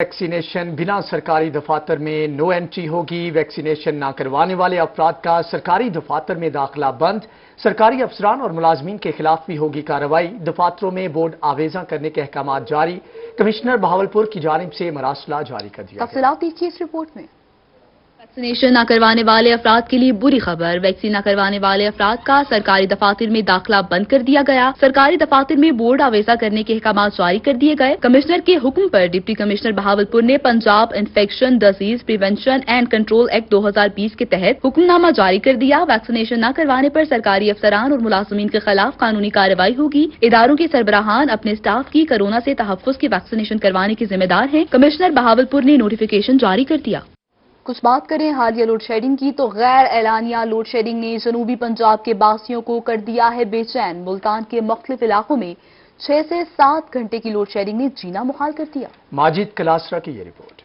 Vaccination بنا سرکاری دفاتر میں نو انٹری ہوگی۔ ویکسینیشن نہ کروانے والے افراد کا سرکاری دفاتر میں داخلہ بند۔ سرکاری افسران اور ملازمین کے خلاف بھی ہوگی کارروائی۔ دفاتروں میں بورڈ آویزاں کرنے کے احکامات جاری۔ کمشنر بہاولپور کی جانب سے مراسلہ جاری کر دیا۔ تفصیلات دیکھیے اس رپورٹ میں۔ ویکسینیشن نہ کروانے والے افراد کے لیے بری خبر۔ ویکسین نہ کروانے والے افراد کا سرکاری دفاتر میں داخلہ بند کر دیا گیا۔ سرکاری دفاتر میں بورڈ آویزہ کرنے کے احکامات جاری کر دیے گئے۔ کمشنر کے حکم پر ڈپٹی کمشنر بہاولپور نے Punjab infection disease prevention and control act 2020 کے تحت حکم نامہ جاری کر دیا۔ ویکسینیشن نہ کروانے پر سرکاری افسران اور ملازمین کے خلاف قانونی کارروائی ہوگی۔ اداروں کے سربراہان اپنے اسٹاف کی کورونا سے تحفظ کی ویکسینیشن کروانے کے ذمہ دار ہیں۔ کمشنر بہاولپور نے نوٹیفیکیشن جاری کر دیا۔ کچھ بات کریں حالیہ لوڈ شیڈنگ کی تو غیر اعلانیہ لوڈ شیڈنگ نے جنوبی پنجاب کے باسیوں کو کر دیا ہے بے چین۔ ملتان کے مختلف علاقوں میں 6 سے 7 گھنٹے کی لوڈ شیڈنگ نے جینا محال کر دیا۔ ماجد کلاسرا کی یہ رپورٹ۔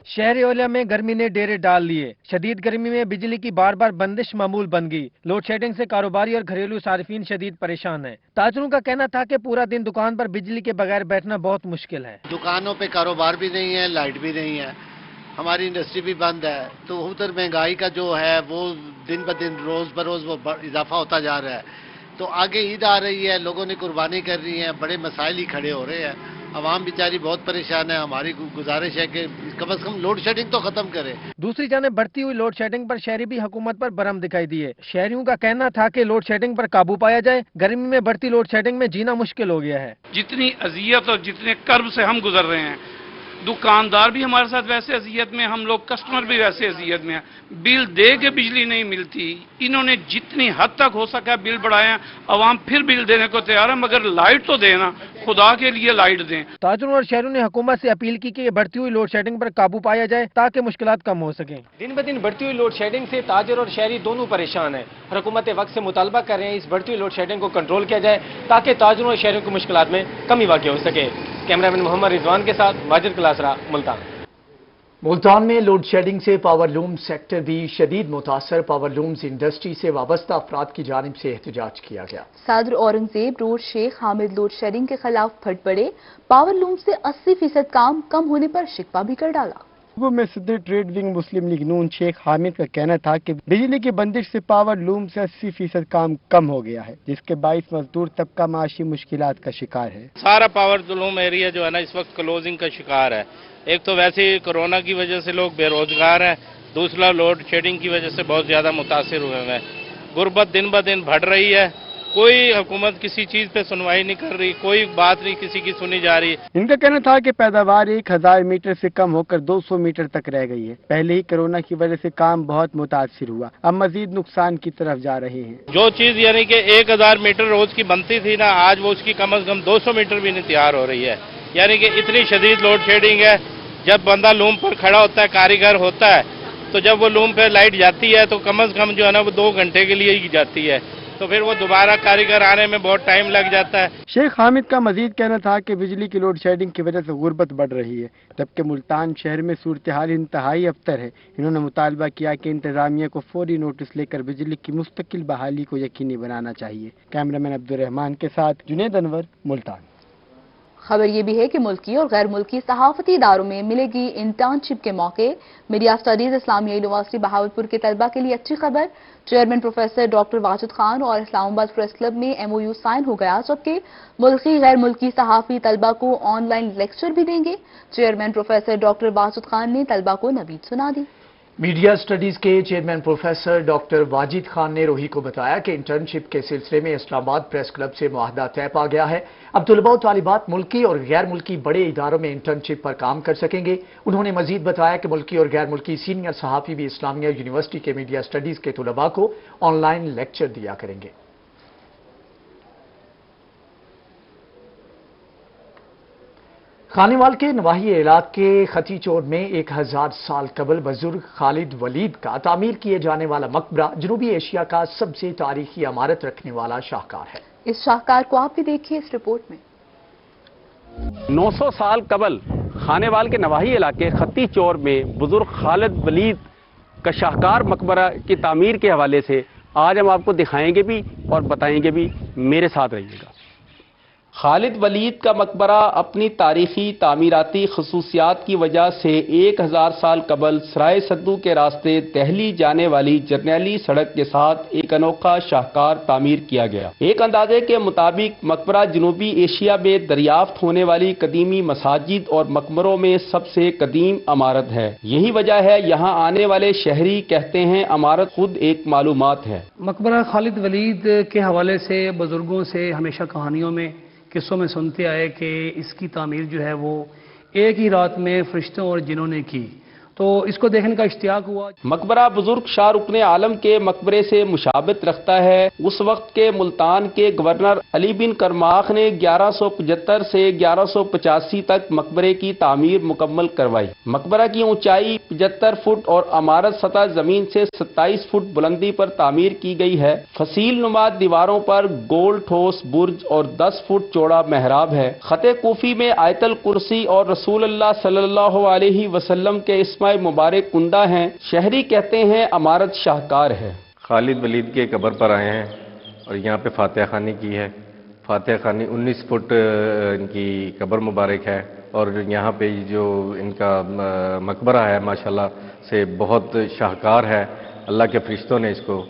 شہر اولیا میں گرمی نے ڈیرے ڈال لیے۔ شدید گرمی میں بجلی کی بار بار بندش معمول بن گئی۔ لوڈ شیڈنگ سے کاروباری اور گھریلو صارفین شدید پریشان ہیں۔ تاجروں کا کہنا تھا کہ پورا دن دکان پر بجلی کے بغیر بیٹھنا بہت مشکل ہے۔ دکانوں پہ کاروبار بھی نہیں ہے، لائٹ بھی نہیں ہے، ہماری انڈسٹری بھی بند ہے، تو ادھر مہنگائی کا جو ہے وہ دن بہ دن روز بروز وہ اضافہ ہوتا جا رہا ہے۔ تو آگے عید آ رہی ہے، لوگوں نے قربانی کر رہی ہیں، بڑے مسائل ہی کھڑے ہو رہے ہیں۔ عوام بیچاری بہت پریشان ہے۔ ہماری گزارش ہے کہ کم از کم لوڈ شیڈنگ تو ختم کرے۔ دوسری جانب بڑھتی ہوئی لوڈ شیڈنگ پر شہری بھی حکومت پر برہم دکھائی دیے۔ شہریوں کا کہنا تھا کہ لوڈ شیڈنگ پر قابو پایا جائے۔ گرمی میں بڑھتی لوڈ شیڈنگ میں جینا مشکل ہو گیا ہے۔ جتنی اذیت اور جتنے کرب سے ہم گزر رہے ہیں، دکاندار بھی ہمارے ساتھ ویسے اذیت میں، ہم لوگ کسٹمر بھی ویسے اذیت میں ہیں۔ بل دے کے بجلی نہیں ملتی۔ انہوں نے جتنی حد تک ہو سکا بل بڑھایا، عوام پھر بل دینے کو تیار ہے، مگر لائٹ تو دینا، خدا کے لیے لائٹ دیں۔ تاجروں اور شہریوں نے حکومت سے اپیل کی کہ یہ بڑھتی ہوئی لوڈ شیڈنگ پر قابو پایا جائے تاکہ مشکلات کم ہو سکیں۔ دن بہ دن بڑھتی ہوئی لوڈ شیڈنگ سے تاجر اور شہری دونوں پریشان ہیں۔ حکومت وقت سے مطالبہ کر رہے ہیں اس بڑھتی ہوئی لوڈ شیڈنگ کو کنٹرول کیا جائے تاکہ تاجروں اور شہریوں کی مشکلات میں کمی واقع ہو سکے۔ کیمرامین محمد رضوان کے ساتھ ماجد کلاسرا، ملتان۔ ملتان میں لوڈ شیڈنگ سے پاور لوم سیکٹر بھی شدید متاثر۔ پاور لومز انڈسٹری سے وابستہ افراد کی جانب سے احتجاج کیا گیا۔ صدر اورنگزیب روڈ شیخ حامد لوڈ شیڈنگ کے خلاف پھٹ پڑے۔ پاور لوم سے 80% کام کم ہونے پر شکوہ بھی کر ڈالا۔ صوبہ میں صدر ٹریڈ ونگ مسلم لیگ نون شیخ حامد کا کہنا تھا کہ بجلی کی بندش سے پاور لوم سے 80% کام کم ہو گیا ہے، جس کے باعث مزدور طبقہ معاشی مشکلات کا شکار ہے۔ سارا پاور لوم ایریا جو ہے نا اس وقت کلوزنگ کا شکار ہے۔ ایک تو ویسے کورونا کی وجہ سے لوگ بے روزگار ہیں، دوسرا لوڈ شیڈنگ کی وجہ سے بہت زیادہ متاثر ہوئے ہیں۔ غربت دن بہ دن بڑھ رہی ہے، کوئی حکومت کسی چیز پہ سنوائی نہیں کر رہی، کوئی بات نہیں کسی کی سنی جا رہی۔ ان کا کہنا تھا کہ پیداوار 1000 میٹر سے کم ہو کر 200 میٹر تک رہ گئی ہے۔ پہلے ہی کورونا کی وجہ سے کام بہت متاثر ہوا، اب مزید نقصان کی طرف جا رہے ہیں۔ جو چیز یعنی کہ 1000 میٹر روز کی بنتی تھی نا، آج وہ اس کی کم از کم 200 میٹر بھی نہیں تیار ہو رہی ہے۔ یعنی کہ اتنی شدید لوڈ شیڈنگ ہے۔ جب بندہ لوم پر کھڑا ہوتا ہے، کاریگر ہوتا ہے، تو جب وہ لوم پہ لائٹ جاتی ہے تو کم از کم جو ہے نا وہ 2 گھنٹے کے لیے ہی جاتی ہے، تو پھر وہ دوبارہ کاریگر آنے میں بہت ٹائم لگ جاتا ہے۔ شیخ حامد کا مزید کہنا تھا کہ بجلی کی لوڈ شیڈنگ کی وجہ سے غربت بڑھ رہی ہے، جبکہ ملتان شہر میں صورتحال انتہائی ابتر ہے۔ انہوں نے مطالبہ کیا کہ انتظامیہ کو فوری نوٹس لے کر بجلی کی مستقل بحالی کو یقینی بنانا چاہیے۔ کیمرامین عبدالرحمان کے ساتھ جنید انور، ملتان۔ خبر یہ بھی ہے کہ ملکی اور غیر ملکی صحافتی اداروں میں ملے گی انٹرنشپ کے موقع۔ Media studies Islamia university Bahawalpur کے طلبہ کے لیے اچھی خبر۔ Chairman professor doctor Wajid Khan اور اسلام آباد پریس کلب میں MOU سائن ہو گیا، جبکہ ملکی غیر ملکی صحافی طلبہ کو آن لائن لیکچر بھی دیں گے۔ Chairman professor doctor Wajid Khan نے طلبہ کو نوید سنا دی۔ میڈیا اسٹڈیز کے chairman professor doctor Wajid Khan نے روہی کو بتایا کہ انٹرنشپ کے سلسلے میں اسلام آباد پریس کلب سے معاہدہ طے پا گیا ہے۔ اب طلباء و طالبات ملکی اور غیر ملکی بڑے اداروں میں انٹرنشپ پر کام کر سکیں گے۔ انہوں نے مزید بتایا کہ ملکی اور غیر ملکی سینئر صحافی بھی اسلامیہ یونیورسٹی کے میڈیا اسٹڈیز کے طلباء کو آن لائن لیکچر دیا کریں گے۔ خانیوال کے نواحی علاقے خطی چور میں 1000 سال قبل بزرگ خالد ولید کا تعمیر کیے جانے والا مقبرہ جنوبی ایشیا کا سب سے تاریخی عمارت رکھنے والا شاہکار ہے۔ اس شاہکار کو آپ بھی دیکھیے اس رپورٹ میں۔ 900 سال قبل خانیوال کے نواحی علاقے خطی چور میں بزرگ خالد ولید کا شاہکار مقبرہ کی تعمیر کے حوالے سے آج ہم آپ کو دکھائیں گے بھی اور بتائیں گے بھی۔ میرے ساتھ رہیے گا۔ خالد ولید کا مقبرہ اپنی تاریخی تعمیراتی خصوصیات کی وجہ سے 1000 سال قبل سرائے سدو کے راستے دہلی جانے والی جرنیلی سڑک کے ساتھ ایک انوکھا شاہکار تعمیر کیا گیا۔ ایک اندازے کے مطابق مقبرہ جنوبی ایشیا میں دریافت ہونے والی قدیمی مساجد اور مقبروں میں سب سے قدیم عمارت ہے۔ یہی وجہ ہے یہاں آنے والے شہری کہتے ہیں عمارت خود ایک معلومات ہے۔ مقبرہ خالد ولید کے حوالے سے بزرگوں سے ہمیشہ کہانیوں میں قصوں میں سنتے آئے کہ اس کی تعمیر جو ہے وہ ایک ہی رات میں فرشتوں اور جنوں نے کی، تو اس کو دیکھنے کا اشتیاق ہوا۔ مقبرہ بزرگ شاہ رکن عالم کے مقبرے سے مشابہت رکھتا ہے۔ اس وقت کے ملتان کے گورنر علی بن کرماخ نے 1175 سے 1185 تک مقبرے کی تعمیر مکمل کروائی۔ مقبرہ کی اونچائی 75 فٹ اور عمارت سطح زمین سے 27 فٹ بلندی پر تعمیر کی گئی ہے۔ فصیل نما دیواروں پر گول ٹھوس برج اور 10 فٹ چوڑا محراب ہے۔ خط کوفی میں آیت الکرسی اور رسول اللہ صلی اللہ علیہ وسلم کے اسم مبارک کندہ ہیں۔ شہری کہتے ہیں عمارت شاہکار ہے۔ خالد ولید کے قبر پر آئے ہیں اور یہاں پہ فاتحہ خوانی کی ہے۔ فاتحہ خوانی 19 فٹ ان کی قبر مبارک ہے اور یہاں پہ جو ان کا مقبرہ ہے ماشاءاللہ سے بہت شاہکار ہے۔ اللہ کے فرشتوں نے اس کو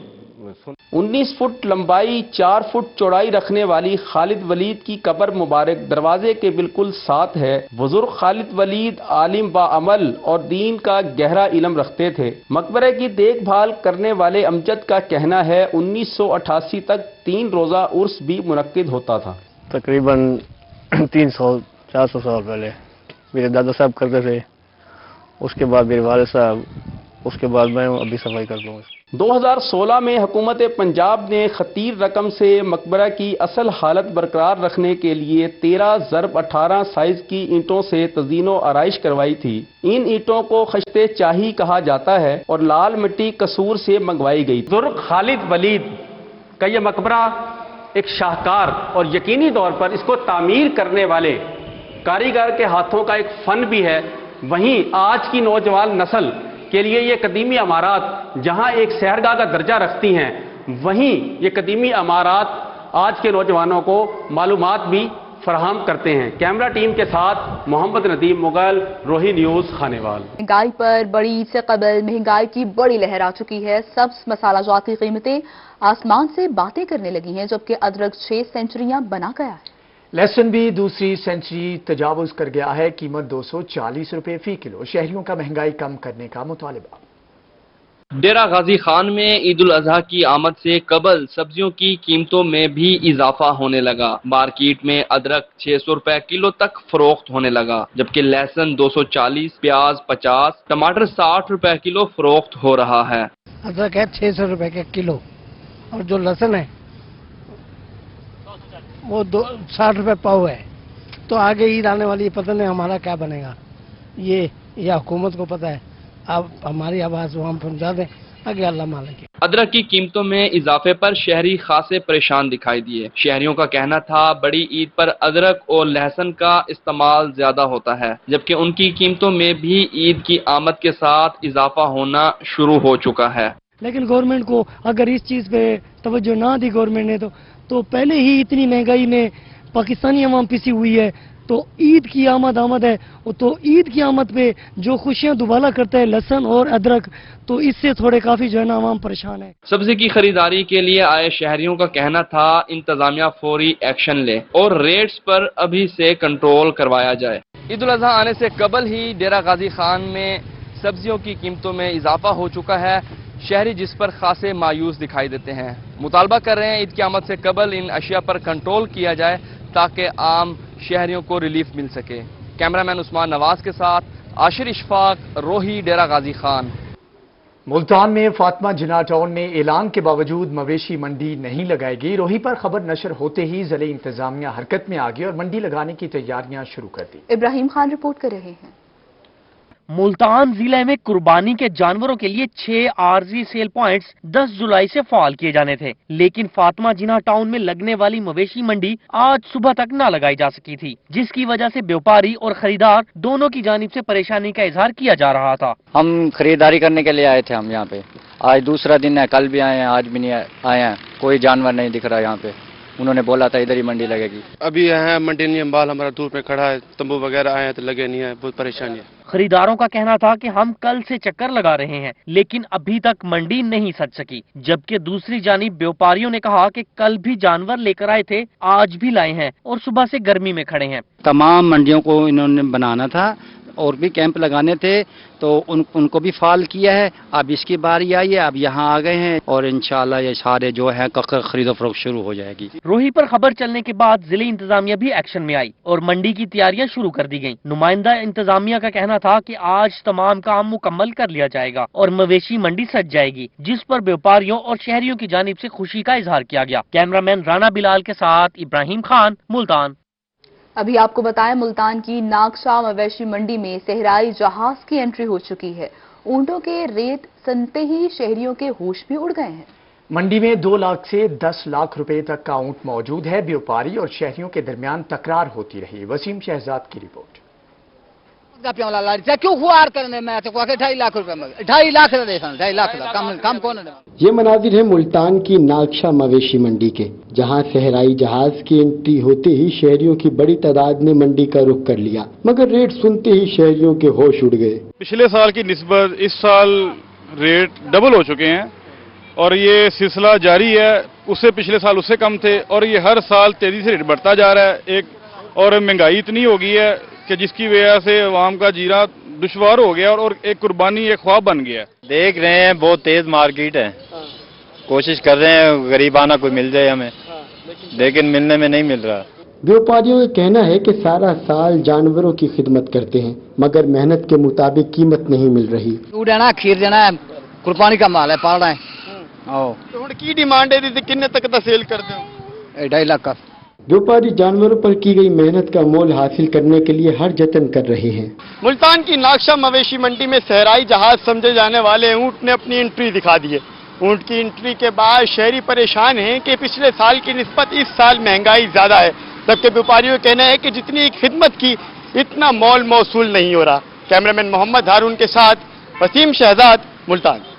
19 فٹ لمبائی 4 فٹ چوڑائی رکھنے والی خالد ولید کی قبر مبارک دروازے کے بالکل ساتھ ہے۔ بزرگ خالد ولید عالم با عمل اور دین کا گہرا علم رکھتے تھے۔ مقبرے کی دیکھ بھال کرنے والے امجد کا کہنا ہے 1988 تک 3 روزہ عرس بھی منعقد ہوتا تھا۔ تقریباً 300-400 سال پہلے میرے دادا صاحب کرتے تھے، اس کے بعد میرے والد صاحب، اس کے بعد میں ابھی صفائی کرتا ہوں۔ 2016 میں حکومت پنجاب نے خطیر رقم سے مقبرہ کی اصل حالت برقرار رکھنے کے لیے 13x18 سائز کی اینٹوں سے تزئین و آرائش کروائی تھی۔ ان اینٹوں کو خشتے چاہی کہا جاتا ہے اور لال مٹی قصور سے منگوائی گئی۔ بزرگ خالد ولید کا یہ مقبرہ ایک شاہکار اور یقینی طور پر اس کو تعمیر کرنے والے کاریگر کے ہاتھوں کا ایک فن بھی ہے۔ وہیں آج کی نوجوان نسل کے لیے یہ قدیمی عمارات جہاں ایک سحرگاہ کا درجہ رکھتی ہیں، وہیں یہ قدیمی عمارات آج کے نوجوانوں کو معلومات بھی فراہم کرتے ہیں۔ کیمرہ ٹیم کے ساتھ محمد ندیم مغل، روہی نیوز، خانیوال۔ مہنگائی پر بڑی عید سے قبل مہنگائی کی بڑی لہر آ چکی ہے۔ سبز مسالہ جات کی قیمتیں آسمان سے باتیں کرنے لگی ہیں، جبکہ ادرک 6 سینچریاں بنا گیا ہے۔ لہسن بھی دوسری سینچری تجاوز کر گیا ہے، قیمت 240 روپے فی کلو۔ شہریوں کا مہنگائی کم کرنے کا مطالبہ۔ ڈیرہ غازی خان میں عید الاضحیٰ کی آمد سے قبل سبزیوں کی قیمتوں میں بھی اضافہ ہونے لگا۔ مارکیٹ میں ادرک 600 روپے کلو تک فروخت ہونے لگا، جبکہ لہسن 240، پیاز 50، ٹماٹر 60 روپے کلو فروخت ہو رہا ہے۔ ادرک ہے 600 روپے کے کلو اور جو لہسن ہے وہ 60 روپے پاؤ ہے۔ تو آگے عید آنے والی پتہ نہیں ہمارا کیا بنے گا، یہ حکومت کو پتہ ہے۔ اب ہماری آواز وہ ہم پہنچا دیں، آگے اللہ مالک ہے۔ ادرک کی قیمتوں میں اضافے پر شہری خاصے پریشان دکھائی دیے۔ شہریوں کا کہنا تھا بڑی عید پر ادرک اور لہسن کا استعمال زیادہ ہوتا ہے، جبکہ ان کی قیمتوں میں بھی عید کی آمد کے ساتھ اضافہ ہونا شروع ہو چکا ہے۔ لیکن گورنمنٹ کو اگر اس چیز پہ توجہ نہ دی گورنمنٹ نے تو پہلے ہی اتنی مہنگائی میں پاکستانی عوام پسی ہوئی ہے، تو عید کی آمد ہے، تو عید کی آمد پہ جو خوشیاں دوبالا کرتا ہے لہسن اور ادرک، تو اس سے تھوڑے کافی جو ہے نا عوام پریشان ہے۔ سبزی کی خریداری کے لیے آئے شہریوں کا کہنا تھا انتظامیہ فوری ایکشن لے اور ریٹس پر ابھی سے کنٹرول کروایا جائے۔ عید الاضحیٰ آنے سے قبل ہی ڈیرہ غازی خان میں سبزیوں کی قیمتوں میں اضافہ ہو چکا ہے۔ شہری جس پر خاصے مایوس دکھائی دیتے ہیں، مطالبہ کر رہے ہیں عید کی آمد سے قبل ان اشیاء پر کنٹرول کیا جائے تاکہ عام شہریوں کو ریلیف مل سکے۔ کیمرامین عثمان نواز کے ساتھ عاشر اشفاق، روہی، ڈیرہ غازی خان۔ ملتان میں فاطمہ جناح ٹاؤن میں اعلان کے باوجود مویشی منڈی نہیں لگائے گی۔ روہی پر خبر نشر ہوتے ہی ضلعی انتظامیہ حرکت میں آ گئی اور منڈی لگانے کی تیاریاں شروع کر دی۔ ابراہیم خان رپورٹ کر رہے ہیں۔ ملتان ضلع میں قربانی کے جانوروں کے لیے 6 عارضی سیل پوائنٹس 10 جولائی سے فعال کیے جانے تھے، لیکن فاطمہ جناح ٹاؤن میں لگنے والی مویشی منڈی آج صبح تک نہ لگائی جا سکی تھی، جس کی وجہ سے بیوپاری اور خریدار دونوں کی جانب سے پریشانی کا اظہار کیا جا رہا تھا۔ ہم خریداری کرنے کے لیے آئے تھے، ہم یہاں پہ آج دوسرا دن ہے، کل بھی آئے ہیں، آج بھی نہیں آئے ہیں، کوئی جانور نہیں دکھ رہا یہاں پہ۔ उन्होंने बोला था इधर ही मंडी लगेगी। अभी है मंडी नहीं, माल हमारा दूर पे खड़ा है, तंबू वगैरह आए हैं तो लगे नहीं है, बहुत परेशानी है। खरीदारों का कहना था कि हम कल से चक्कर लगा रहे हैं, लेकिन अभी तक मंडी नहीं सज सकी। जबकि दूसरी जानिब व्यापारियों ने कहा कि कल भी जानवर लेकर आए थे, आज भी लाए हैं और सुबह से गर्मी में खड़े हैं। तमाम मंडियों को इन्होंने बनाना था और भी कैंप लगाने थे, तो उनको भी फाल किया है। अब इसकी बारी आई है, अब यहाँ आ गए हैं और इंशाल्लाह ये सारे जो है खरीदो फरोख्त शुरू हो जाएगी। रोही पर खबर चलने के बाद जिले इंतजामिया भी एक्शन में आई और मंडी की तैयारियां शुरू कर दी गयी। नुमाइंदा इंतजामिया का कहना था कि आज तमाम काम मुकम्मल कर लिया जाएगा और मवेशी मंडी सज जाएगी, जिस पर व्यापारियों और शहरियों की जानिब से खुशी का इजहार किया गया। कैमरामैन राना बिलाल के साथ इब्राहिम खान, मुल्तान। अभी आपको बताएं, मुल्तान की नागशाह मवेशी मंडी में सहराई जहाज की एंट्री हो चुकी है। ऊंटों के रेट सुनते ही शहरियों के होश भी उड़ गए हैं। मंडी में 2 लाख से 10 लाख रुपए तक का ऊंट मौजूद है। व्यापारी और शहरियों के दरमियान तकरार होती रही। वसीम शहजाद की रिपोर्ट। क्यों खुआर करने में 2.5 लाख रुपए में 2.5 लाख 2.5 लाख कम कौन है। ये मनाजिर है मुल्तान की नागशाह मवेशी मंडी के, जहां सहराई जहाज की एंट्री होते ही शहरियों की बड़ी तादाद ने मंडी का रुख कर लिया, मगर रेट सुनते ही शहरियों के होश उड़ गए। पिछले साल की निस्बत इस साल रेट डबल हो चुके हैं और ये सिलसिला जारी है। उससे पिछले साल उससे कम थे और ये हर साल तेजी से रेट बढ़ता जा रहा है। और महंगाई इतनी हो गई है कि जिसकी वजह से आवाम का जीना दुश्वार हो गया और एक कुर्बानी एक ख्वाब बन गया। देख रहे हैं बहुत तेज मार्केट है, कोशिश कर रहे हैं गरीबाना कोई मिल जाए हमें, लेकिन मिलने में नहीं मिल रहा। व्यापारियों का कहना है कि सारा साल जानवरों की खिदमत करते हैं, मगर मेहनत के मुताबिक कीमत नहीं मिल रही। देना खीर देना है, कुर्बानी का माल है, पाल रहे हैं। की डिमांड है किन्ने तक का सेल कर दो? 2.5 लाख का। व्यापारी जानवरों पर की गई मेहनत का मोल हासिल करने के लिए हर जतन कर रहे हैं। मुल्तान की नागशाह मवेशी मंडी में सहराई जहाज समझे जाने वाले ऊंट ने अपनी एंट्री दिखा दी है। ऊंट की एंट्री के बाद शहरी परेशान हैं कि पिछले साल की निस्बत इस साल महंगाई ज्यादा है। जबकि व्यापारियों का कहना है कि जितनी खिदमत की इतना मोल मौसूल नहीं हो रहा। कैमरामैन मोहम्मद हारून के साथ वसीम शहजाद, मुल्तान।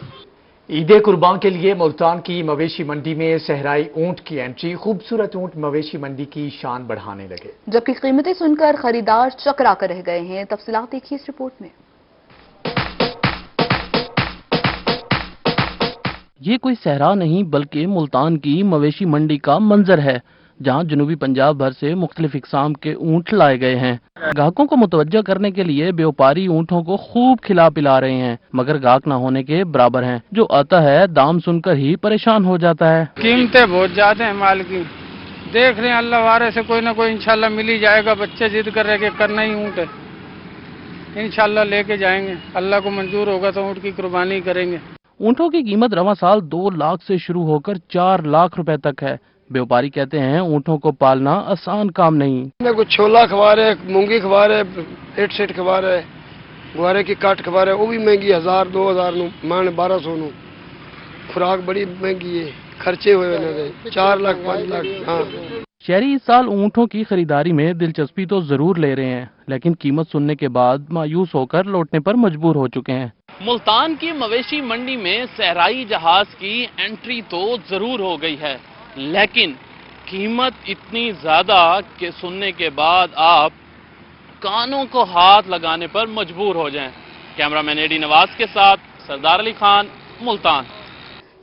ईद कुर्बान के लिए मुल्तान की मवेशी मंडी में सहराई ऊंट की एंट्री। खूबसूरत ऊंट मवेशी मंडी की शान बढ़ाने लगे, जबकि कीमतें सुनकर खरीदार चकरा कर रह गए हैं। तफसीलात देखिए इस रिपोर्ट में। ये कोई सहरा नहीं बल्कि मुल्तान की मवेशी मंडी का मंजर है, जहां जनूबी पंजाब भर से मुख्तलिफ इकसाम के ऊंट लाए गए हैं। ग्राहकों को मुतवज्जह करने के लिए व्यापारी ऊंटों को खूब खिला पिला रहे हैं, मगर ग्राहक न होने के बराबर हैं। जो आता है दाम सुनकर ही परेशान हो जाता है। कीमतें बहुत ज्यादा हैं माल की। देख रहे हैं अल्लाह वारे से कोई ना कोई इंशाल्लाह मिल ही जाएगा। बच्चे जिद कर रहे हैं करना ही ऊंट है, इंशाल्लाह लेके जाएंगे। अल्लाह को मंजूर होगा तो ऊंट की कुर्बानी करेंगे। ऊंटों की कीमत रवां साल 2 लाख से शुरू होकर 4 लाख रुपए तक है। व्यापारी कहते हैं ऊंटों को पालना आसान काम नहीं। कुछ छोला खवा रहे, मूंगी खवा रहे, 8 सेट खवा रहे, गुआरे की काट खवा रहे, वो भी महंगी 1000-2000 मान 1200 नु। खुराक बड़ी महंगी है, खर्चे हुए 4 लाख 5 लाख। हाँ, शहरी इस साल ऊंटों की खरीदारी में दिलचस्पी तो जरूर ले रहे हैं, लेकिन कीमत सुनने के बाद मायूस होकर लौटने पर मजबूर हो चुके हैं। मुल्तान की मवेशी मंडी में सहराई जहाज की एंट्री तो जरूर हो गई है, लेकिन कीमत इतनी ज्यादा कि सुनने के बाद आप कानों को हाथ लगाने पर मजबूर हो जाएं। कैमरामैन एडी नवाज के साथ सरदार अली खान, मुल्तान।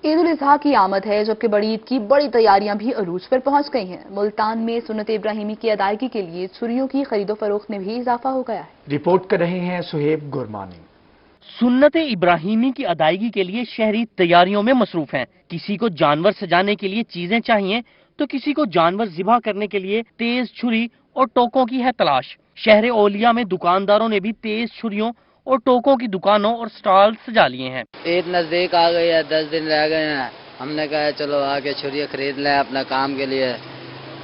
ईद उल अजहा की आमद है, जबकि बड़ी ईद की बड़ी तैयारियां भी अरूज पर पहुंच गई हैं। मुल्तान में सुन्नत इब्राहिमी की अदायगी के लिए छुरियों की खरीदो फरोख्त में भी इजाफा हो गया है। रिपोर्ट कर रहे हैं सुहेब गुरमानी। सुन्नत इब्राहिमी की अदायगी के लिए शहरी तैयारियों में मसरूफ हैं। किसी को जानवर सजाने के लिए चीजें चाहिए तो किसी को जानवर ज़िबा करने के लिए तेज छुरी और टोकों की है तलाश। शहर ओलिया में दुकानदारों ने भी तेज छुरियों और टोकों की दुकानों और स्टॉल सजा लिए हैं। ईद नजदीक आ गई है, 10 दिन रह गए हैं। हमने कहा चलो आके छुरियाँ खरीद लें अपना काम के लिए,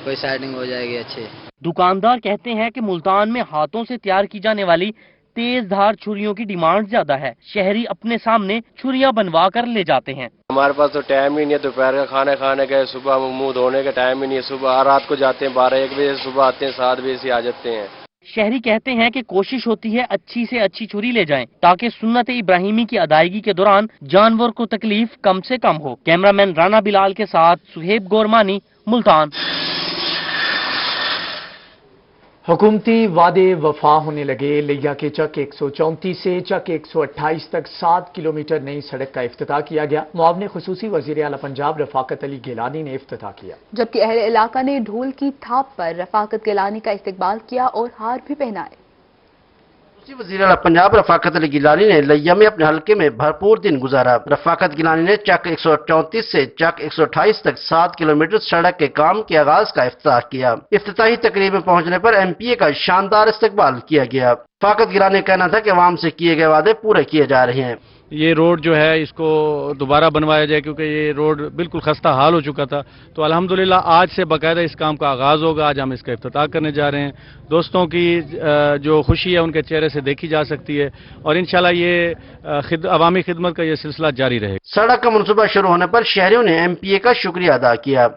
कोई सेटिंग हो जाएगी अच्छी। दुकानदार कहते हैं कि मुल्तान में हाथों से तैयार की जाने वाली तेज धार छुरियों की डिमांड ज्यादा है। शहरी अपने सामने छुरियां बनवा कर ले जाते हैं। हमारे पास तो टाइम ही नहीं है, दोपहर का खाना खाने का, सुबह मुंह धोने का टाइम ही नहीं है। सुबह रात को जाते हैं 12-1 बजे, सुबह आते हैं 7 बजे से आ जाते हैं। शहरी कहते हैं कि कोशिश होती है अच्छी से अच्छी छुरी ले जाएं ताकि सुन्नत इब्राहिमी की अदायगी के दौरान जानवर को तकलीफ कम से कम हो। कैमरामैन राना बिलाल के साथ सुहेब गोरमानी, मुल्तान। हुकूमती वादे वफा होने लगे। लिया के चक 134 से चक 128 तक 7 किलोमीटर नई सड़क का इफ्तिताह किया गया। मुआवने खुसूसी वज़ीर आला पंजाब रफाकत अली गिलानी ने इफ्तिताह किया, जबकि अहले इलाका ने ढोल की थाप पर रफाकत गिलानी का इस्तकबाल किया और हार भी पहनाए। वज़ीर आला पंजाब रफाकत अली गिलानी ने लिया में अपने हलके में भरपूर दिन गुजारा। रफाकत गिलानी ने चक 134 से चक 128 तक 7 किलोमीटर सड़क के काम के आगाज का इफ्तिताह किया। इफ्तिताही तकरीब में पहुंचने पर MPA का शानदार इस्तकबाल किया गया। रफाकत गिलानी का कहना था कि अवाम से किए गए वादे पूरे किए जा रहे हैं। ये रोड जो है इसको दोबारा बनवाया जाए, क्योंकि ये रोड बिल्कुल खस्ता हाल हो चुका था। तो अल्हम्दुलिल्लाह आज से बाकायदा इस काम का आगाज़ होगा। आज हम इसका इफ्तिताह करने जा रहे हैं। दोस्तों की जो खुशी है उनके चेहरे से देखी जा सकती है और इंशाल्लाह ये अवामी खिदमत का ये सिलसिला जारी रहेगा। सड़क का मनसूबा शुरू होने पर शहरियों ने MPA का शुक्रिया अदा किया।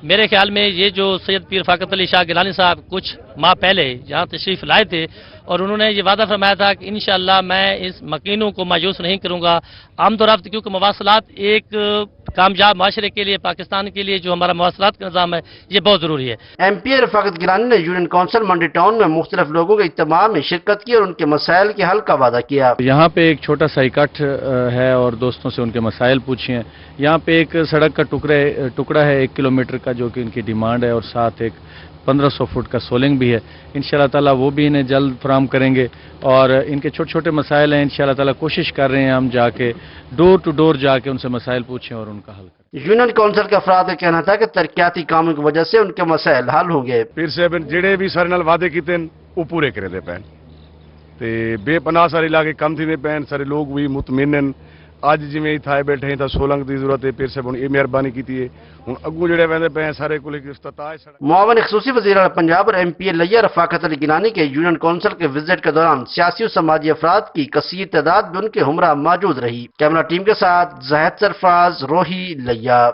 मेरे ख्याल में ये जो सैयद पीर रफाकत अली शाह गिलानी साहब कुछ माह पहले यहाँ तशरीफ लाए थे और उन्होंने ये वादा फरमाया था कि इंशाअल्लाह मैं इस मकीनों को मायूस नहीं करूँगा। आमदोरफ्त क्योंकि मवासलात एक कामयाब माशरे के लिए, पाकिस्तान के लिए जो हमारा मवासलात का निज़ाम है ये बहुत ज़रूरी है। MPA रफाकत गिलानी ने यूनियन काउंसिल मंडी टाउन में मुख्तलिफ लोगों के इज्तिमा में शिरकत की और उनके मसाइल के हल का वादा किया। यहाँ पे एक छोटा सा इकट्ठ है और दोस्तों से उनके मसाइल पूछे हैं। यहाँ पे एक सड़क का टुकड़ा है 1 किलोमीटर का जो कि इनकी डिमांड है और साथ एक 1500 फुट का सोलिंग भी है। इंशाल्लाह ताला वो भी इन्हें जल्द फराहम करेंगे और इनके छोटे छोटे मसाइल हैं। इंशाल्लाह ताला कोशिश कर रहे हैं हम जाके डोर टू डोर जाके उनसे मसाइल पूछें और उनका हल करें। यूनियन काउंसिल के अफराद का कहना था कि तरक्याती कामों की वजह से उनके मसाइल हल होंगे। पीर साहब जेड़े भी सारे नाल वादे कीते वो पूरे करे पैन ते बेपनाह सारे इलाके कम थी पैन, सारे लोग भी मुतमिन। आज जिमें थाए बैठे हैं तो सोलंग की जरूरत है। पीर साहब हुण ये मेहरबानी की है, हुण अगू जेड़े वेंदे पे सारे कोल इफ्तिताह है। मुआवन खुसूसी वज़ीर आला पंजाब और MPA लिया रफाकत अली गिलानी के यूनियन काउंसिल के विजिट के दौरान सियासी और समाजी अफराद की कसीर तादाद में उनके हमरा मौजूद रही। कैमरा टीम के साथ ज़ाहिद सरफराज, रोही, लिया।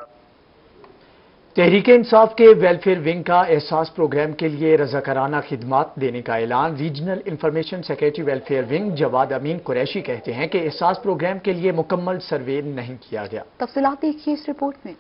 तहरीक इंसाफ के वेलफेयर विंग का एहसास प्रोग्राम के लिए रज़ाकाराना खिदमात देने का ऐलान। Regional information secretary welfare wing Jawad Amin Qureshi कहते हैं कि एहसास प्रोग्राम के लिए मुकम्मल सर्वे नहीं किया गया। तफसीलात देखिए इस रिपोर्ट में।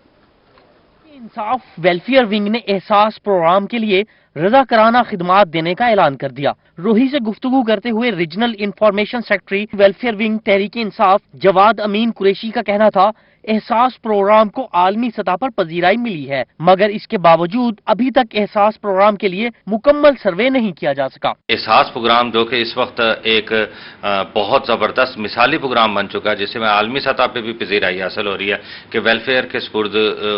इंसाफ वेलफेयर विंग ने एहसास प्रोग्राम के लिए रज़ाकाराना खिदमात देने का ऐलान कर दिया। रोही से गुफ्तगू करते हुए regional information secretary welfare wing Tehreek Insaf Jawad Amin Qureshi का कहना था एहसास प्रोग्राम को आलमी सतह पर पजीराई मिली है, मगर इसके बावजूद अभी तक एहसास प्रोग्राम के लिए मुकम्मल सर्वे नहीं किया जा सका। एहसास प्रोग्राम जो कि इस वक्त एक बहुत ज़बरदस्त मिसाली प्रोग्राम बन चुका है, जिसमें आलमी सतह पे भी पजीराई हासिल हो रही है कि वेलफेयर के स्पुर्द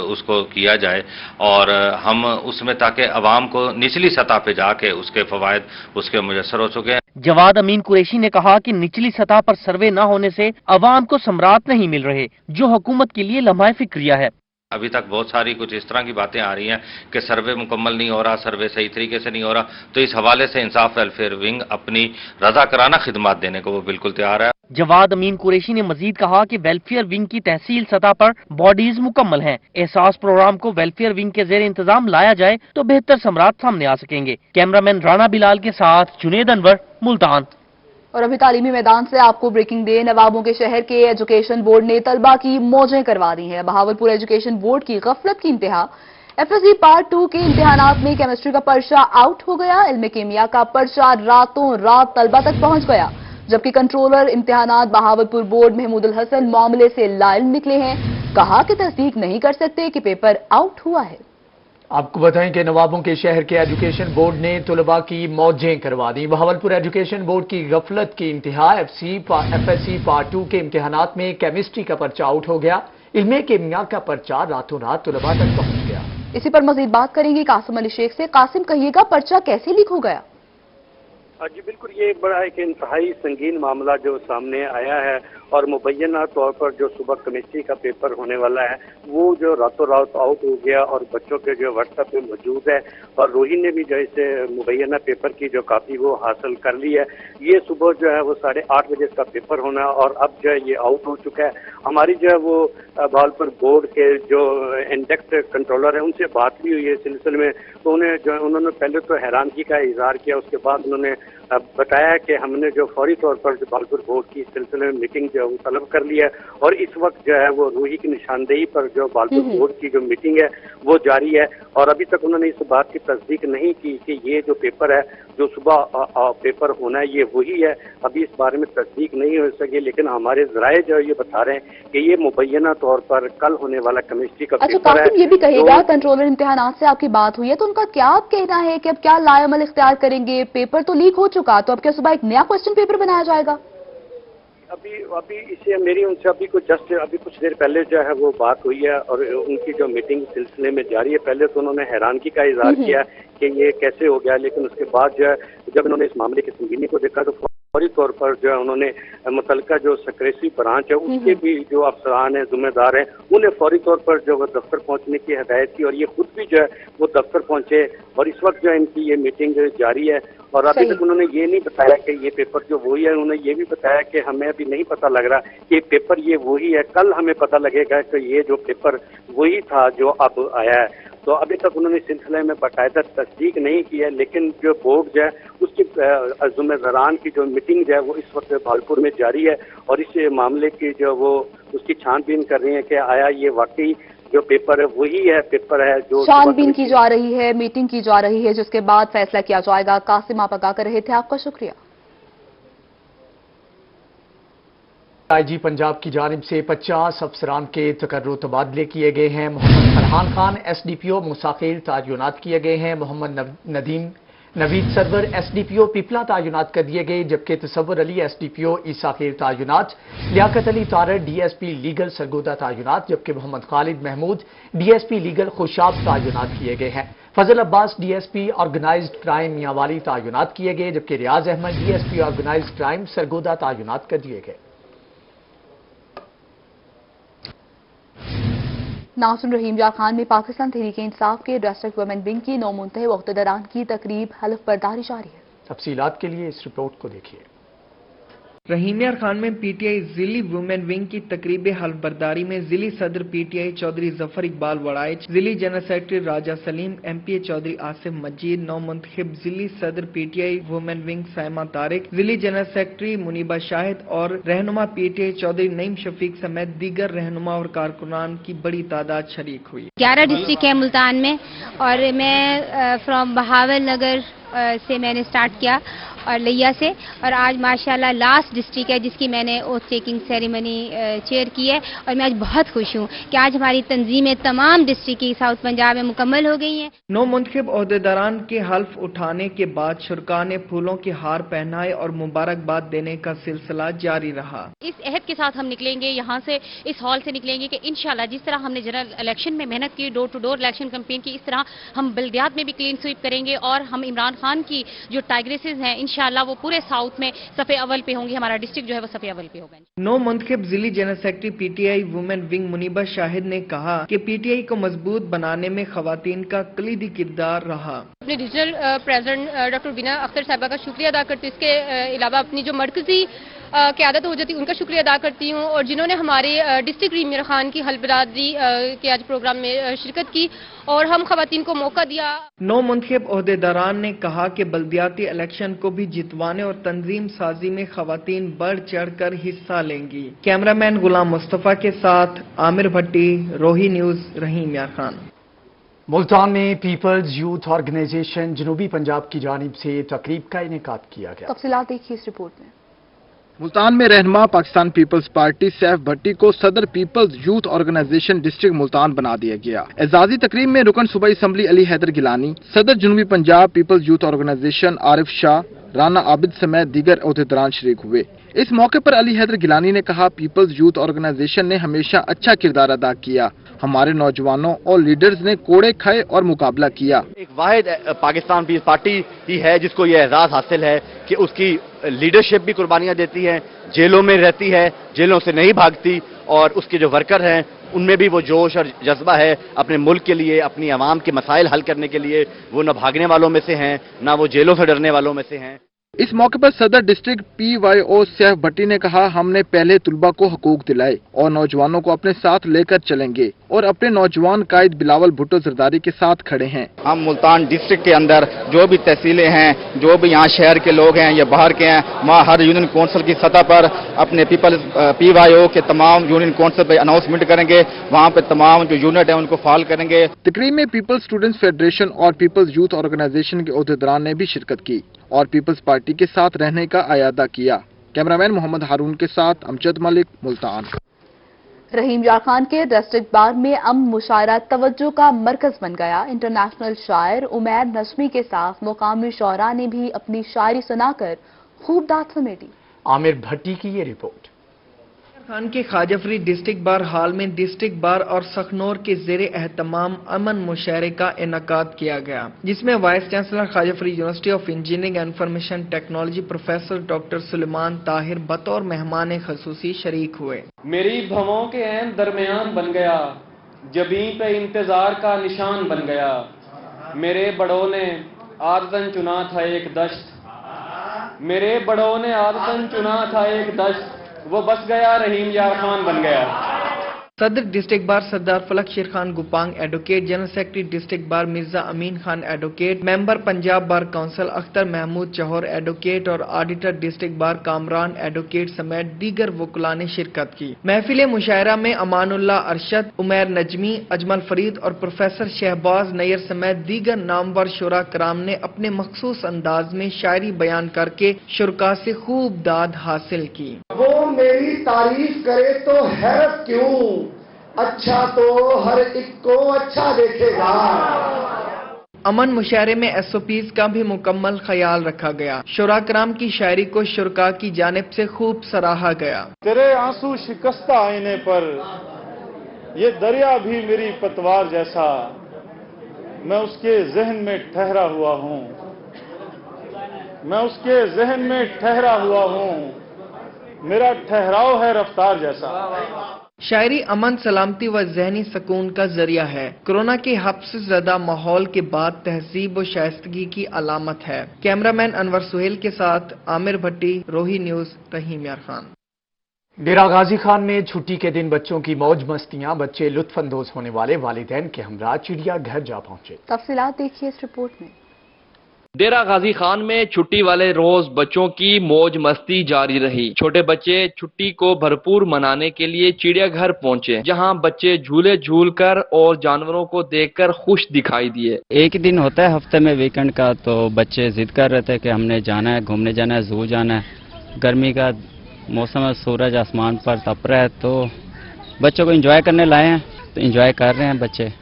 उसको किया जाए और हम उसमें ताकि अवाम को निचली सतह पे जाके उसके फवायद उसके मुयसर हो चुके हैं। जवाद अमीन कुरैशी ने कहा कि निचली सतह पर सर्वे न होने से अवाम को समरात नहीं मिल रहे, जो हुकूमत के लिए लम्हा फिक्रिया है। अभी तक बहुत सारी कुछ इस तरह की बातें आ रही हैं कि सर्वे मुकम्मल नहीं हो रहा, सर्वे सही तरीके से नहीं हो रहा। तो इस हवाले से इंसाफ वेलफेयर विंग अपनी रज़ाकाराना खिदमत देने को वो बिल्कुल तैयार है। जवाद अमीन कुरैशी ने मजीद कहा कि वेलफेयर विंग की तहसील सतह पर बॉडीज मुकम्मल हैं। एहसास प्रोग्राम को वेलफेयर विंग के जेर इंतजाम लाया जाए तो बेहतर समरात सामने आ सकेंगे। कैमरामैन राना बिलाल के साथ जुनेद अनवर, मुल्तान। और अभी तालीमी मैदान से आपको ब्रेकिंग डे। नवाबों के शहर के एजुकेशन बोर्ड ने तलबा की मौजें करवा दी हैं। बहावलपुर एजुकेशन बोर्ड की गफलत की इंतहा। FSC पार्ट 2 के इम्तिहानात में केमिस्ट्री का पर्चा आउट हो गया। इल्म केमिया का पर्चा रातों रात तलबा तक पहुंच गया, जबकि कंट्रोलर इम्तिहानात बहावलपुर बोर्ड महमूद उल हसन मामले से लाइल निकले हैं। कहा कि तस्दीक नहीं कर सकते कि पेपर आउट हुआ है। आपको बताएं कि नवाबों के शहर के एजुकेशन बोर्ड ने तलबा की मौजें करवा दी। बहावलपुर एजुकेशन बोर्ड की गफलत की इंतहा। FSC पार्ट 2 के इम्तिहानात में केमिस्ट्री का पर्चा आउट हो गया। इल्म केमिया का पर्चा रातों रात तलबा तक पहुंच गया। इसी पर मजीद बात करेंगे कासिम अली शेख से। कासिम, कहिएगा पर्चा कैसे लीक हो गया? जी बिल्कुल, ये बड़ा एक इंतहाई संगीन मामला जो सामने आया है اور مبینہ طور پر جو صبح کیمسٹری کا پیپر ہونے والا ہے وہ جو راتوں رات آؤٹ ہو گیا اور بچوں کے جو واٹس ایپ پہ موجود ہے، اور روہی نے بھی جو اسے مبینہ پیپر کی جو کاپی وہ حاصل کر لی ہے۔ یہ صبح جو ہے وہ 8:30 بجے کا پیپر ہونا اور اب جو ہے یہ آؤٹ ہو چکا ہے۔ ہماری جو ہے وہ بھاولپور بورڈ کے جو انڈیکٹ کنٹرولر ہیں ان سے بات بھی ہوئی ہے اس سلسلے میں، تو انہوں نے پہلے تو حیرانگی کا اظہار کیا، اس کے بعد انہوں نے بتایا کہ ہم نے جو فوری طور پر جو بھاولپور بورڈ کی اس سلسلے میں میٹنگ جو ہے وہ طلب کر لی ہے، اور اس وقت جو ہے وہ روہی کی نشاندہی پر جو بھاولپور بورڈ کی جو میٹنگ ہے وہ جاری ہے، اور ابھی تک انہوں نے اس بات کی تصدیق نہیں کی کہ یہ جو پیپر ہے جو صبح پیپر ہونا ہے یہ وہی ہے۔ ابھی اس بارے میں تصدیق نہیں ہو سکی، لیکن ہمارے ذرائع جو یہ بتا رہے ہیں کہ یہ مبینہ طور پر کل ہونے والا کیمسٹری کا پیپر ہے۔ قاسم یہ بھی کہے گا، کنٹرولر امتحانات سے آپ کی بات ہوئی ہے تو ان کا کیا کہنا ہے کہ اب کیا لائے عمل اختیار کریں گے؟ پیپر تو لیک ہو چکا، تو اب کیا صبح ایک نیا کوسچن پیپر بنایا جائے گا؟ ابھی اسے میری ان سے ابھی کچھ دیر پہلے جو ہے وہ بات ہوئی ہے اور ان کی جو میٹنگ سلسلے میں جاری ہے۔ پہلے تو انہوں نے حیرانگی کا اظہار کیا کہ یہ کیسے ہو گیا، لیکن اس کے بعد جو ہے جب انہوں نے اس معاملے کی سنجیدگی کو دیکھا تو فوری طور پر جو ہے انہوں نے متعلقہ جو سیکریٹری برانچ ہے اس کے بھی جو افسران ہیں، ذمہ دار ہیں، انہیں فوری طور پر جو وہ دفتر پہنچنے کی ہدایت کی، اور یہ خود بھی جو ہے وہ دفتر پہنچے، اور اس وقت جو ہے ان کی یہ میٹنگ جاری ہے۔ اور ابھی تک انہوں نے یہ نہیں بتایا کہ یہ پیپر جو وہی ہے، انہوں نے یہ بھی بتایا کہ ہمیں ابھی نہیں پتہ لگ رہا کہ پیپر یہ وہی ہے، کل ہمیں پتہ لگے گا کہ یہ جو پیپر وہی تھا جو اب آیا ہے۔ تو ابھی تک انہوں نے اس سلسلے میں باقاعدہ تصدیق نہیں کی ہے، لیکن جو بورڈ جو ہے اس کی ذمہ داران کی جو میٹنگ جو ہے وہ اس وقت بھاولپور میں جاری ہے، اور اس معاملے کی جو وہ اس کی چھان بین کر رہی ہیں کہ آیا یہ واقعی جو پیپر ہے وہی ہے پیپر ہے جو چھان بین کی جا رہی ہے، میٹنگ کی جا رہی ہے، جس کے بعد فیصلہ کیا جائے گا۔ قاسم آپ آگاہ کر رہے تھے، آپ کا شکریہ۔ آئی جی پنجاب کی جانب سے 50 افسران کے تقرر و تبادلے کیے گئے ہیں۔ Muhammad Farhan Khan S D P O Musakhel تعینات کیے گئے ہیں۔ محمد نوید سرور ایس ڈی پی او پیپلا تعینات کر دیے گئے، جبکہ تصور علی ایس ڈی پی او عیسیٰ خیر تعینات، Liaquat Ali Tarar D S P legal Sargodha تعینات، جبکہ Muhammad Khalid Mahmood D S P legal Khushab تعینات کیے گئے ہیں۔ Fazal Abbas D S P organised crime Mianwali تعینات کیے گئے، جبکہ Riaz Ahmad D S P organised crime Sargodha تعینات کر دیے گئے۔ ناصر رحیم یار خان میں پاکستان تحریک انصاف کے ڈسٹرکٹ ویمن ونگ کی نو منتخب عہدیداران کی تقریب حلف برداری جاری ہے۔ تفصیلات کے لیے اس رپورٹ کو دیکھیے۔ رحیم یار خان میں پی ٹی آئی ضلعی وومن ونگ کی تقریب حلف برداری میں ضلعی صدر P T I Chaudhry Zafar Iqbal Warraich, ضلعی general secretary Raja Saleem, M P A Chaudhry Asif Majeed, نو منتخب ضلعی صدر P T I women wing Saima Tariq, ضلعی جنرل سیکرٹری منیبہ شاہد اور رہنما پی ٹی آئی چودھری نعیم شفیق سمیت دیگر رہنما اور کارکنان کی بڑی تعداد شریک ہوئی۔ 11 ڈسٹرکٹ ہے ملتان میں، اور میں فرام بہاول نگر سے میں نے سٹارٹ کیا اور لیا سے، اور آج ماشاءاللہ لاسٹ ڈسٹرکٹ ہے جس کی میں نے اوتھ ٹیکنگ سیریمنی چیئر کی ہے، اور میں آج بہت خوش ہوں کہ آج ہماری تنظیمیں تمام ڈسٹرکٹ کی ساؤتھ پنجاب میں مکمل ہو گئی ہیں۔ نو منتخب عہدیداران کے حلف اٹھانے کے بعد شرکاء نے پھولوں کے ہار پہنائے اور مبارکباد دینے کا سلسلہ جاری رہا۔ اس عہد کے ساتھ ہم نکلیں گے یہاں سے، اس ہال سے نکلیں گے کہ انشاءاللہ جس طرح ہم نے جنرل الیکشن میں محنت کی، ڈور ٹو ڈور الیکشن کمپین کی، اس طرح ہم بلدیات میں بھی کلین سویپ کریں گے، اور ہم عمران خان کی جو ٹائگریسز ہیں انشاءاللہ وہ پورے ساؤتھ میں صفحے اول پہ ہوں گی، ہمارا ڈسٹرکٹ جو ہے وہ صفحے اول پہ ہوگا۔ نو منتخب ضلعی general secretary P T I women wing Muneeba Shahid نے کہا کہ پی ٹی آئی کو مضبوط بنانے میں خواتین کا کلیدی کردار رہا۔ اپنے ریجنل پریزیڈنٹ ڈاکٹر بینا اختر صاحبہ کا شکریہ ادا کرتی ہوں، اس کے علاوہ اپنی جو مرکزی قیادت ہو جاتی ان کا شکریہ ادا کرتی ہوں، اور جنہوں نے ہمارے ڈسٹرکٹ رحیم یار خان کی حلف برداری کے آج پروگرام میں شرکت کی اور ہم خواتین کو موقع دیا۔ نو منتخب عہدیداران نے کہا کہ بلدیاتی الیکشن کو بھی جتوانے اور تنظیم سازی میں خواتین بڑھ چڑھ کر حصہ لیں گی۔ کیمرہ مین غلام مصطفیٰ کے ساتھ عامر بھٹی، روہی نیوز، رحیم یار خان۔ ملتان میں پیپلز یوتھ آرگنائزیشن جنوبی پنجاب کی جانب سے تقریب کا انعقاد کیا گیا۔ تفصیلات دیکھیے اس رپورٹ میں۔ ملتان میں رہنما پاکستان پیپلز پارٹی سیف بھٹی کو صدر peoples youth organization district Multan بنا دیا گیا۔ اعزازی تقریب میں رکن صوبائی اسمبلی علی حیدر گیلانی، صدر جنوبی پنجاب پیپلز یوتھ آرگنائزیشن عارف شاہ، رانا عابد سمیت دیگر عہدیداران شریک ہوئے۔ اس موقع پر علی حیدر گیلانی نے کہا پیپلز یوتھ آرگنائزیشن نے ہمیشہ اچھا کردار ادا کیا، ہمارے نوجوانوں اور لیڈرز نے کوڑے کھائے اور مقابلہ کیا۔ ایک واحد پاکستان پیپلز پارٹی ہی ہے جس کو یہ اعزاز حاصل ہے کہ اس کی لیڈرشپ بھی قربانیاں دیتی ہے، जेलों में रहती है, जेलों से नहीं भागती, और उसके जो वर्कर हैं उनमें भी वो जोश और जज्बा है अपने मुल्क के लिए, अपनी आवाम के मसाइल हल करने के लिए। वो न भागने वालों में से हैं, ना वो जेलों से डरने वालों में से हैं। इस मौके पर सदर डिस्ट्रिक्ट PYO सैफ भट्टी ने कहा, हमने पहले तुलबा को हकूक दिलाए और नौजवानों को अपने साथ लेकर चलेंगे और अपने नौजवान कायद बिलावल भुट्टो जरदारी के साथ खड़े हैं। हम मुल्तान डिस्ट्रिक्ट के अंदर जो भी तहसीलें हैं, जो भी यहाँ शहर के लोग हैं या बाहर के हैं, वहाँ हर यूनियन काउंसिल की सतह पर अपने PYO के तमाम यूनियन काउंसिल पे अनाउंसमेंट करेंगे, वहाँ पे तमाम जो यूनिट है उनको फाल करेंगे। तकरीब में पीपल्स स्टूडेंट्स फेडरेशन और पीपल्स यूथ ऑर्गेनाइजेशन के अहदेदारान ने भी शिरकत की और पीपल्स पार्टी के साथ रहने का अयादा किया। कैमरामैन मोहम्मद हारून के साथ अमजद मलिक, मुल्तान। रहीम यार खान के डिस्ट्रिक्ट बार में अमन मुशायरा तवज्जो का मरकज बन गया। इंटरनेशनल शायर उमैर नजमी के साथ मुकामी शोरा ने भी अपनी शायरी सुनाकर खूब दाद समेटी। आमिर भट्टी की ये रिपोर्ट। खान के ख्वाजाफरी डिस्ट्रिक्ट बार हॉल में डिस्ट्रिक्ट बार और सखनौर के ज़ेरे एहतमाम अमन मुशायरे का इनेकाद किया गया, जिसमें vice chancellor Khwaja Fareed University of Engineering and Information Technology professor doctor Sulaiman Tahir बतौर मेहमान खसूसी शरीक हुए। मेरी भवों के ऐन दरमियान बन गया, जबीं पे इंतजार का निशान बन गया। मेरे बड़ों ने आदतन चुना था एक दश्त, मेरे बड़ों ने आदतन चुना था एक दश्त, वो बस गया रहीम यार खान बन गया। सदर district bar Sardar Falak Sher Khan Gopang advocate, general secretary district bar Mirza Amin Khan advocate, member Punjab bar council Akhtar Mahmood Chohar advocate और auditor district bar Kamran advocate समेत दीगर वकुला ने शिरकत की। महफिल मुशायरा में अमानुल्लाह अरशद, उमैर नजमी, अजमल फरीद और प्रोफेसर शहबाज नैयर समेत दीगर नामवर शुरा कराम ने अपने मखसूस अंदाज में शायरी बयान करके शुरका से खूब दाद हासिल की। वो मेरी तारीफ करे तो हैरत क्यों, अच्छा तो हर एक को अच्छा देखेगा। अमन मुशायरे में SOPs का भी मुकम्मल ख्याल रखा गया। शुरा कराम की शायरी को शुरका की जानिब से खूब सराहा गया। तेरे आंसू शिकस्ता आईने पर ये दरिया भी मेरी पतवार जैसा, मैं उसके जहन में ठहरा हुआ हूँ, मैं उसके जहन में ठहरा हुआ हूँ, मेरा ठहराव है रफ्तार जैसा। शायरी अमन, सलामती व जहनी सुकून का जरिया है। कोरोना के हब्स ज़दा माहौल के बाद तहजीब व शाइस्तगी की अलामत है। कैमरामैन अनवर सुहेल के साथ आमिर भट्टी, रोही न्यूज, रहीम यार खान। डेरा गाजी खान में छुट्टी के दिन बच्चों की मौज मस्तियां, बच्चे लुत्फानंदोज होने वाले वालिदैन के हमरा चिड़िया घर जा पहुंचे। तफसीलात देखिए इस रिपोर्ट में। डेरा गाजी खान में छुट्टी वाले रोज बच्चों की मौज मस्ती जारी रही। छोटे बच्चे छुट्टी को भरपूर मनाने के लिए चिड़ियाघर पहुंचे, जहां बच्चे झूले झूलकर और जानवरों को देखकर खुश दिखाई दिए। एक दिन होता है हफ्ते में वीकेंड का, तो बच्चे जिद कर रहे थे कि हमने जाना है, घूमने जाना है, जू जाना है। गर्मी का मौसम है, सूरज आसमान पर तप रहा है, तो बच्चों को एंजॉय करने लाए हैं, तो एंजॉय कर रहे हैं बच्चे।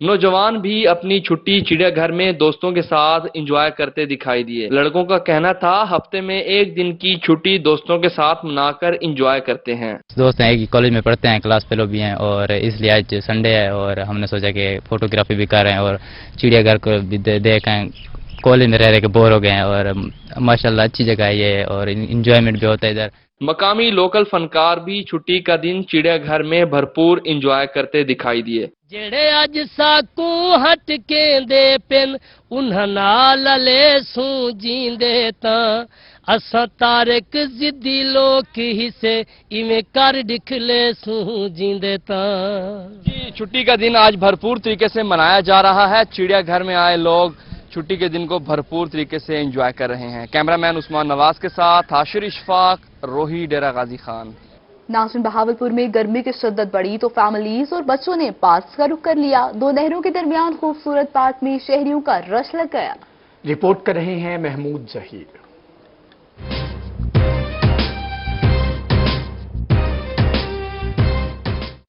नौजवान भी अपनी छुट्टी चिड़ियाघर में दोस्तों के साथ एंजॉय करते दिखाई दिए। लड़कों का कहना था हफ्ते में एक दिन की छुट्टी दोस्तों के साथ मनाकर एंजॉय करते हैं। दोस्त हैं, एक ही कॉलेज में पढ़ते हैं, क्लास फेलो भी हैं, और इसलिए आज संडे है और हमने सोचा कि फोटोग्राफी भी कर रहे हैं और चिड़ियाघर को भी देखें। कॉलेज में रह रहे के बोर हो गए हैं और माशाल्लाह अच्छी जगह है ये और इंजॉयमेंट भी होता है इधर। मकामी लोकल फनकार भी छुट्टी का दिन चिड़ियाघर में भरपूर एंजॉय करते दिखाई दिए। जेड़े अज साकू हट के दे पिन उन्हां नाल ले सू जींदे तां असां तारक जिद्दी लोक हिस्से इवें कर दिखले सू जींदे तां। छुट्टी का दिन आज भरपूर तरीके से मनाया जा रहा है। चिड़ियाघर में आए लोग छुट्टी के दिन को भरपूर तरीके से एंजॉय कर रहे हैं। कैमरामैन उस्मान नवाज के साथ हाशिर इशफाक, रोही, डेरा गाजी खान। नाज़रीन, बहावलपुर में गर्मी की शिद्दत बढ़ी तो फैमिलीज और बच्चों ने पार्क का रुख कर लिया। दो नहरों के दरमियान खूबसूरत पार्क में शहरियों का रश लग गया। रिपोर्ट कर रहे हैं महमूद जहीर।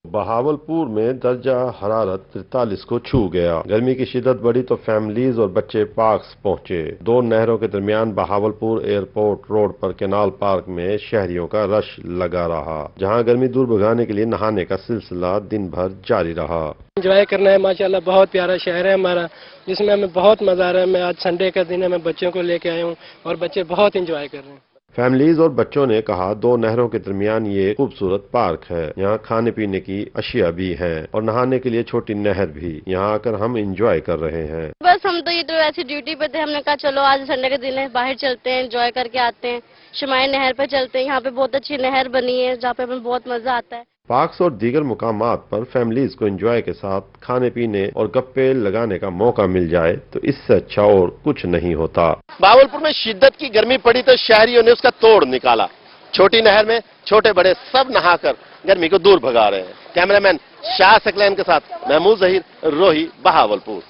बहावलपुर में दर्जा हरारत 43 को छू गया। गर्मी की शिद्दत बढ़ी तो फैमिलीज और बच्चे पार्क्स पहुंचे। दो नहरों के दरमियान बहावलपुर एयरपोर्ट रोड पर कैनाल पार्क में शहरियों का रश लगा रहा, जहां गर्मी दूर भगाने के लिए नहाने का सिलसिला दिन भर जारी रहा। एंजॉय करना है, माशाल्लाह बहुत प्यारा शहर है हमारा, जिसमें हमें बहुत मजा आ रहा है। मैं आज संडे का दिन है, मैं बच्चों को लेके आया हूँ और बच्चे बहुत एंजॉय कर रहे हैं। फैमिलीज और बच्चों ने कहा 2 नहरों के दरमियान ये खूबसूरत पार्क है, यहाँ खाने पीने की अशिया भी है और नहाने के लिए छोटी नहर भी। यहाँ आकर हम एंजॉय कर रहे हैं। बस हम तो ये तो ऐसी ड्यूटी पे थे, हमने कहा चलो आज संडे के दिन है, बाहर चलते हैं, एंजॉय करके आते हैं। शमाय नहर पे चलते हैं, यहाँ पे बहुत अच्छी नहर बनी है जहाँ पे हमें बहुत मजा आता है। पार्क्स और दीगर मुकामात पर फैमिलीज को एंजॉय के साथ खाने पीने और गप्पे लगाने का मौका मिल जाए तो इससे अच्छा और कुछ नहीं होता। भावलपुर में शिद्दत की गर्मी पड़ी तो शहरियों ने उसका तोड़ निकाला। छोटी नहर में छोटे बड़े सब नहाकर गर्मी को दूर भगा रहे हैं। कैमरामैन शाह सकलैन के साथ महमूद जहीर, रोही, बहावलपुर।